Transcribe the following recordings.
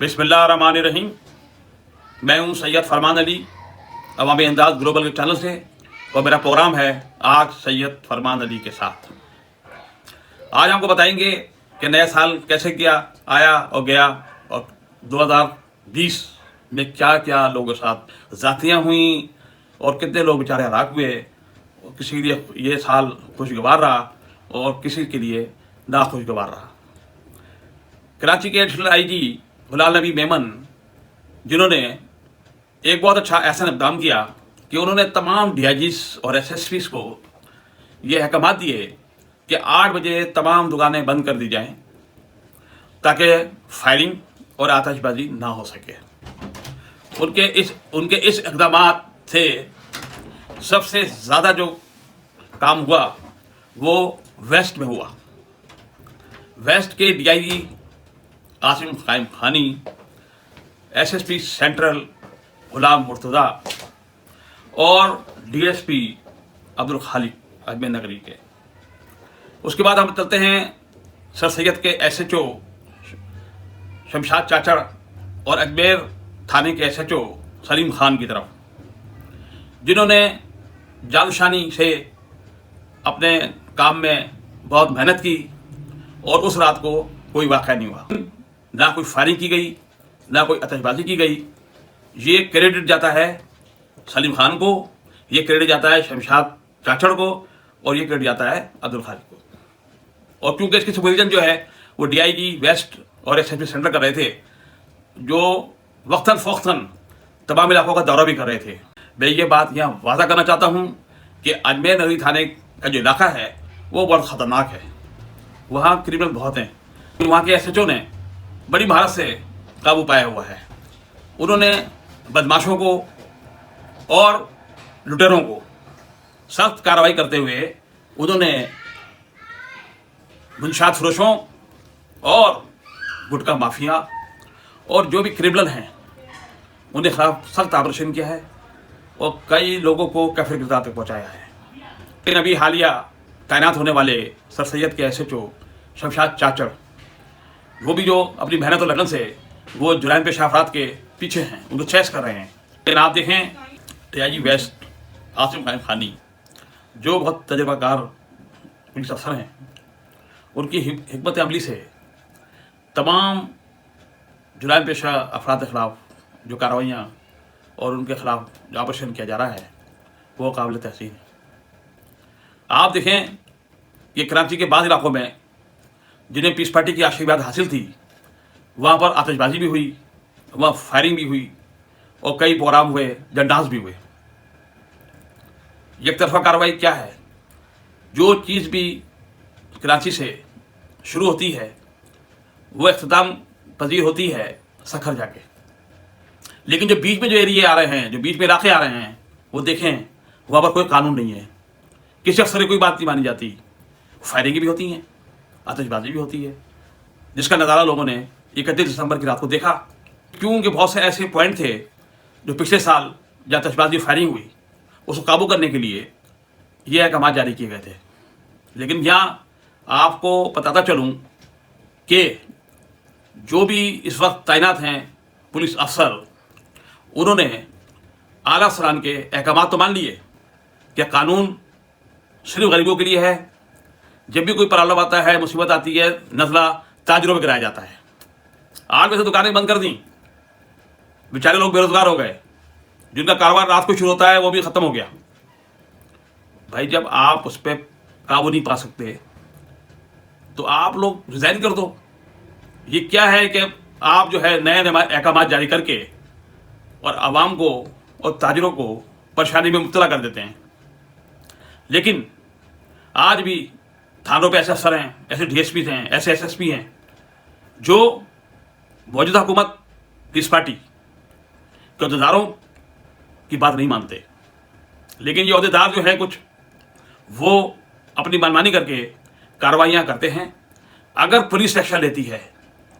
बिस्मिल्लाहिर्रहमानिर्रहीम। मैं हूं सैयद फरमान अली, अवामी अंदाज ग्लोबल के चैनल से, और मेरा प्रोग्राम है आज सैयद फरमान अली के साथ। आज हमको बताएंगे कि नया साल कैसे किया, आया और गया, और 2020 में क्या क्या लोगों के साथ ज़्यादतियाँ हुई और कितने लोग बेचारे हलाक हुए। किसी के लिए ये साल खुशगवार रहा और किसी के लिए नाखुशगवार रहा। कराची के एडिशनल आईजी गुलाम नबी मेमन, जिन्होंने एक बहुत अच्छा ऐसा इक़दाम किया कि उन्होंने तमाम DIGs और SSPs को ये अहकाम दिए कि 8 बजे तमाम दुकानें बंद कर दी जाएं ताकि फायरिंग और आतिशबाजी ना हो सके। उनके इस इक़दाम से सबसे ज़्यादा जो काम हुआ वो वेस्ट में हुआ। वेस्ट के DIG आसिम कायम खानी, SSP सेंट्रल गुलाम मुर्तज़ा और DSP अब्दुल खालिक अजमेर नगरी के। उसके बाद हम चलते हैं सर सैयद के SHO शमशाद चाचड़ और अजमेर थाने के SHO सलीम खान की तरफ, जिन्होंने जादूशानी से अपने काम में बहुत मेहनत की और उस रात को कोई वाक़या नहीं हुआ, ना कोई फायरिंग की गई, ना कोई आतिशबाजी की गई। ये क्रेडिट जाता है सलीम खान को, ये क्रेडिट जाता है शमशाद चाचड़ को, और ये क्रेडिट जाता है अब्दुल खालिक को। और क्योंकि इसकी सुपरविजन जो है वो DIG वेस्ट और SSP सेंटर कर रहे थे, जो वक्तन फ़ौक्तन तमाम इलाकों का दौरा भी कर रहे थे। मैं ये बात यहाँ वाज़ा करना चाहता हूँ कि अजमेर नगरी थाने का जो इलाका है वो बहुत ख़तरनाक है। वहाँ क्रिमिनल बहुत हैं। वहाँ के SHO ने बड़ी महारत से काबू पाया हुआ है। उन्होंने बदमाशों को और लुटेरों को सख्त कार्रवाई करते हुए उन्होंने मुंशात फरोशों और गुटखा माफिया और जो भी क्रिमिनल हैं उनके खिलाफ सख्त ऑपरेशन किया है और कई लोगों को काफिर गिरफ्तार तक पहुँचाया है। लेकिन अभी हालिया तैनात होने वाले सर सैयद के SHO शमशाद चाचड़, वो भी जो अपनी मेहनत और लगन से वो जुराइम पेशा अफराद के पीछे हैं, उनको चेस कर रहे हैं। लेकिन आप देखें DIG वेस्ट आसिम कायम खानी, जो बहुत तजुर्बाकार पुलिस अफसर हैं, उनकी हिकमत अमली से तमाम जुराइम पेशा अफराद के खिलाफ जो कार्रवाइयाँ और उनके खिलाफ जो ऑपरेशन किया जा रहा है वो काबिल तहसीन है। आप देखें कि कराची के बाद इलाकों में जिन्हें पीस पार्टी की आशीर्वाद हासिल थी, वहाँ पर आतिशबाजी भी हुई, वहाँ फायरिंग भी हुई और कई प्रोग्राम हुए, जंडास भी हुए। एक तरफा कार्रवाई क्या है? जो चीज़ भी कराची से शुरू होती है वो इख्तिताम पजीर होती है सखर जाके। लेकिन जो बीच में जो एरिया आ रहे हैं, जो बीच में इलाके आ रहे हैं, वो देखें वहाँ पर कोई कानून नहीं है, किसी अफसर की कोई बात नहीं मानी जाती। फायरिंग भी होती हैं, आतिशबाजी भी होती है, जिसका नज़ारा लोगों ने 31 दिसंबर की रात को देखा। क्योंकि बहुत से ऐसे पॉइंट थे जो पिछले साल जहाँ आतिशबाजी फायरिंग हुई उसको काबू करने के लिए ये अहकाम जारी किए गए थे। लेकिन यहाँ आपको बताता चलूँ कि जो भी इस वक्त तैनात हैं पुलिस अफसर, उन्होंने आला अफसरान के अहकाम तो मान लिए कि कानून सिर्फ गरीबों के लिए है। जब भी कोई प्रॉब्लम आता है, मुसीबत आती है, नज़ला ताजरों में गिराया जाता है। 8 बजे से दुकानें बंद कर दी, बेचारे लोग बेरोजगार हो गए, जिनका कारोबार रात को शुरू होता है वो भी ख़त्म हो गया। भाई जब आप उस पर काबू नहीं पा सकते तो आप लोग रिजाइन कर दो। ये क्या है कि आप जो है नए नए अहकाम जारी करके और आवाम को और ताजरों को परेशानी में मुब्तला कर देते हैं। लेकिन आज भी थानों पे ऐसे अफसर हैं, ऐसे DSP हैं, ऐसे SSP हैं जो मौजूदा हुकूमत पीस पार्टी के अहदेदारों की बात नहीं मानते। लेकिन ये अहदेदार जो हैं कुछ, वो अपनी मनमानी करके कार्रवाइयाँ करते हैं। अगर पुलिस एक्शन लेती है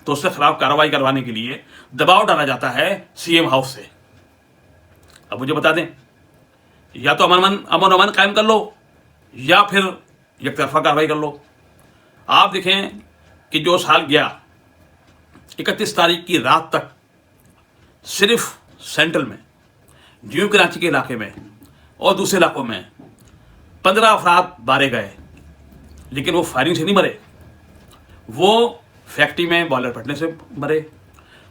तो उसके खिलाफ कार्रवाई करवाने के लिए दबाव डाला जाता है CM हाउस से। अब मुझे बता दें, या तो अमन अमन कायम कर लो या फिर एक तरफा कार्रवाई कर लो। आप देखें कि जो साल गया 31 तारीख की रात तक सिर्फ सेंट्रल में, न्यू कराची के इलाके में और दूसरे इलाकों में 15 अफराद मारे गए, लेकिन वो फायरिंग से नहीं मरे, वो फैक्ट्री में बॉयलर फटने से मरे।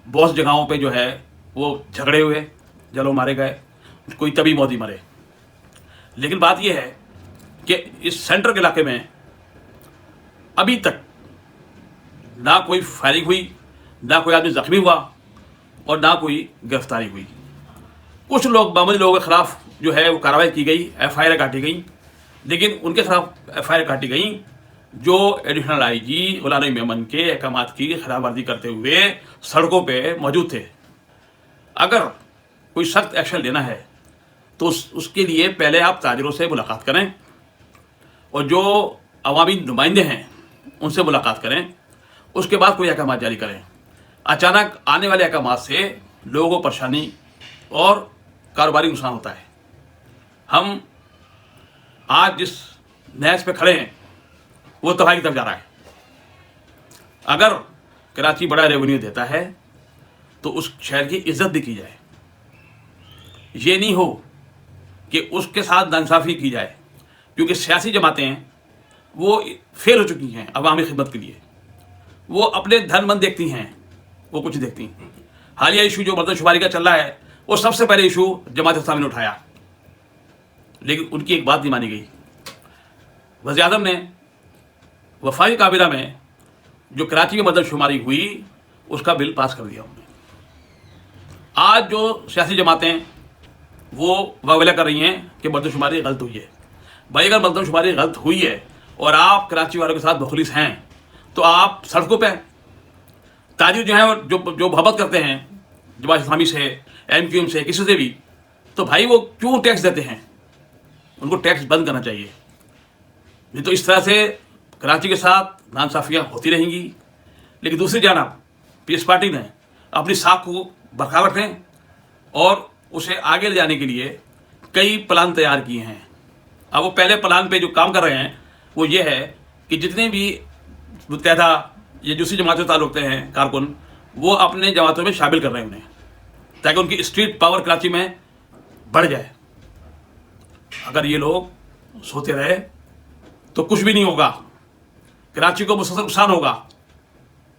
बहुत जगहों पे जो है वो झगड़े हुए, जलो मारे गए, कोई तभी मौत ही मरे। लेकिन बात यह है कि इस सेंटर के इलाके में अभी तक ना कोई फायरिंग हुई, ना कोई आदमी जख्मी हुआ और ना कोई गिरफ्तारी हुई। कुछ लोग, मामूली लोगों के खिलाफ जो है वो कार्रवाई की गई, FIR काटी गई, लेकिन उनके खिलाफ FIR काटी गई जो एडिशनल IG गुलाम नबी मेमन के अहकामात की खिलाफवर्जी करते हुए सड़कों पे मौजूद थे। अगर कोई सख्त एक्शन लेना है तो उसके लिए पहले आप ताजिरों से मुलाकात करें और जो अवामी नुमाइंदे हैं उनसे मुलाकात करें, उसके बाद कोई अहकाम जारी करें। अचानक आने वाले अहकाम से लोगों को परेशानी और कारोबारी नुकसान होता है। हम आज जिस नहज पे खड़े हैं वो तबाही की तरफ जा रहा है। अगर कराची बड़ा रेवेन्यू देता है तो उस शहर की इज्जत भी की जाए, ये नहीं हो कि उसके साथ नाइंसाफ़ी की जाए, क्योंकि सियासी जमातें वो फेल हो चुकी हैं अवामी खिदमत के लिए। वो अपने धन देखती हैं, वो कुछ देखती। हालिया इशू जो मर्दमशुमारी का चल रहा है वो सबसे पहले इशू जमात इस्लामी ने उठाया, लेकिन उनकी एक बात नहीं मानी गई। वज़ीर आज़म ने वफाकी काबीना में जो कराची में मर्दमशुमारी हुई उसका बिल पास कर दिया उन्होंने। आज जो सियासी जमातें वो वावेला कर रही हैं कि मर्दमशुमारी गलत हुई है। भाई अगर मर्दमशुमारी गलत हुई है और आप कराची वालों के साथ मुखलिस हैं तो आप सड़कों पे ताजिर जो हैं जो मोहब्बत करते हैं जमात इस्लामी से, MQM से, किसी से भी, तो भाई वो क्यों टैक्स देते हैं? उनको टैक्स बंद करना चाहिए। नहीं तो इस तरह से कराची के साथ नाइंसाफ़ियाँ होती रहेंगी। लेकिन दूसरी जानब पीस पार्टी ने अपनी साख को बरकरार रखें और उसे आगे ले जाने के लिए कई प्लान तैयार किए हैं। अब वो पहले प्लान पे जो काम कर रहे हैं वो ये है कि जितने भी मुत्तहदा या दूसरी जमातों से ताल्लुक़ हैं कारकुन, वो अपने जमातों में शामिल कर रहे हैं उन्हें, ताकि उनकी स्ट्रीट पावर कराची में बढ़ जाए। अगर ये लोग सोते रहे तो कुछ भी नहीं होगा, कराची को मुसलसल नुकसान होगा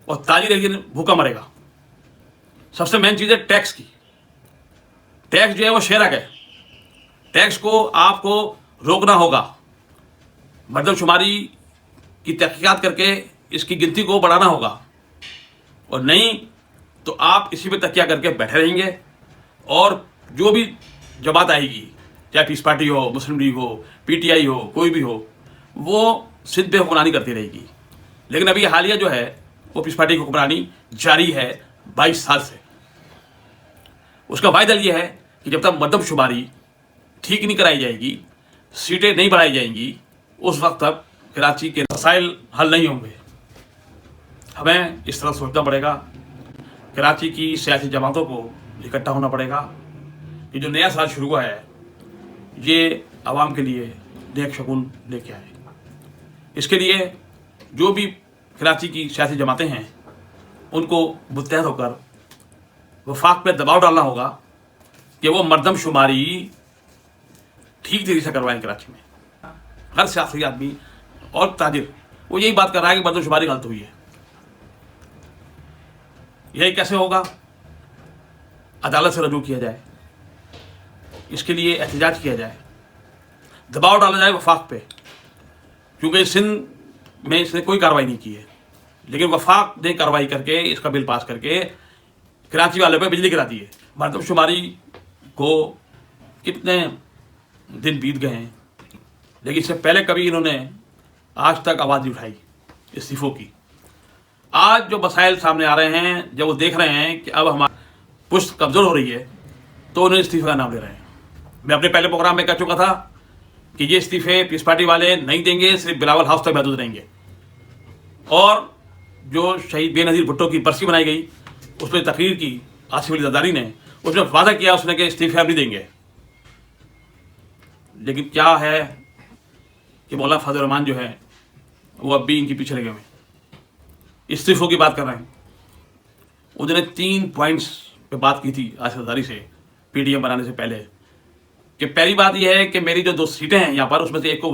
और ताजिर एक दिन भूखा मरेगा। सबसे मेन चीज़ है टैक्स की। टैक्स जो है वो शेरक है, टैक्स को आपको रोकना होगा। मर्दमशुमारी की तहकीकात करके इसकी गिनती को बढ़ाना होगा, और नहीं तो आप इसी पे तकिया करके बैठे रहेंगे और जो भी जमात आएगी, चाहे पीस पार्टी हो, मुस्लिम लीग हो, PTI हो, कोई भी हो, वो सिद्ध पे हुक्मरानी करती रहेगी। लेकिन अभी हालिया जो है वो पीस पार्टी की हुक्मरानी जारी है 22 साल से। उसका वायदा ये है कि जब तक मर्दमशुमारी ठीक नहीं कराई जाएगी, सीटें नहीं बढ़ाई जाएंगी, उस वक्त तक कराची के मसाइल हल नहीं होंगे। हमें इस तरह सोचना पड़ेगा, कराची की सियासी जमातों को इकट्ठा होना पड़ेगा कि जो नया साल शुरू हुआ है ये आवाम के लिए नेक शगुन लेके आए। इसके लिए जो भी कराची की सियासी जमातें हैं उनको मुत्तहद होकर वफाक पर दबाव डालना होगा कि वो मर्दमशुमारी ठीक तरीके से करवाएं कराची में। हर सियासी आदमी और ताजिर वो यही बात कर रहा है कि मर्दमशुमारी गलत हुई है। यही कैसे होगा? अदालत से रजू किया जाए, इसके लिए एहतजाज किया जाए, दबाव डाला जाए वफाक पे, क्योंकि सिंध में इसने कोई कार्रवाई नहीं की है, लेकिन वफाक ने कार्रवाई करके इसका बिल पास करके कराची वाले पे बिजली गिरा दी है। मर्दमशुमारी को कितने दिन बीत गए हैं, लेकिन इससे पहले कभी इन्होंने आज तक आवाज़ नहीं उठाई इस्तीफ़ों की। आज जो मसाइल सामने आ रहे हैं, जब वो देख रहे हैं कि अब हमारी पुश्त कमज़ोर हो रही है, तो उन्हें इस्तीफ़े का नाम ले रहे हैं। मैं अपने पहले प्रोग्राम में कह चुका था कि ये इस्तीफ़े पीस पार्टी वाले नहीं देंगे, सिर्फ बिलावल हाउस तक महदूद रहेंगे। और जो शहीद बेनज़ीर भुट्टो की बरसी बनाई गई, उस पर तकरीर की आसिफ अली ज़रदारी ने, उसमें वादा किया उसने कि इस्तीफ़े हम नहीं देंगे। लेकिन क्या है कि मौलाना फजल रहमान जो है वो अब भी इनके पीछे लगे हुए इस्तीफ़ों की बात कर रहे हैं। उन्होंने 3 पॉइंट्स पे बात की थी आसिफ जरदारी से पीडीएम बनाने से पहले कि पहली बात यह है कि मेरी जो 2 सीटें हैं यहाँ पर उसमें से एक को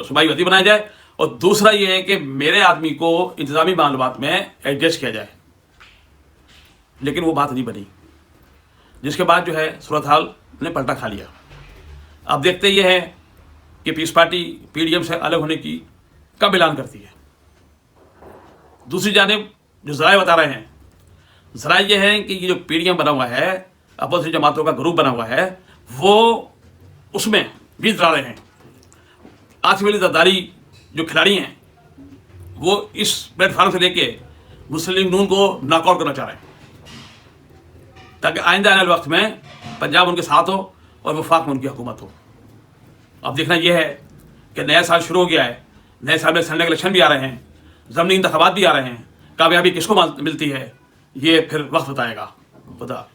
सूबाई वज़ीर बनाया जाए और दूसरा ये है कि मेरे आदमी को इंतजामी मालूमात में एडजस्ट किया जाए। लेकिन वो बात नहीं बनी, जिसके बाद जो है सूरत हाल ने पलटा खा लिया। अब देखते ये है कि पीस पार्टी पीडीएम से अलग होने की कब ऐलान करती है। दूसरी जानिब जो ज़राए बता रहे हैं, ज़राए ये है कि ये जो पीडीएम बना हुआ है, अपोजिशन जमातों का ग्रुप बना हुआ है, वो उसमें बीज डाल रहे हैं। आसिफ अली जरदारी जो खिलाड़ी हैं वो इस प्लेटफॉर्म से लेके मुस्लिम लीग नून को नॉकआउट करना चाह रहे हैं ताकि आइंदा आने वाले वक्त में पंजाब उनके साथ हो और वफाक में उनकी हुकूमत हो। अब देखना यह है कि नया साल शुरू हो गया है, नए साल में सेनेट इलेक्शन भी आ रहे हैं, ज़मीनी इंतखाबात भी आ रहे हैं। कामयाबी किसको मिलती है ये फिर वक्त बताएगा। खुदा।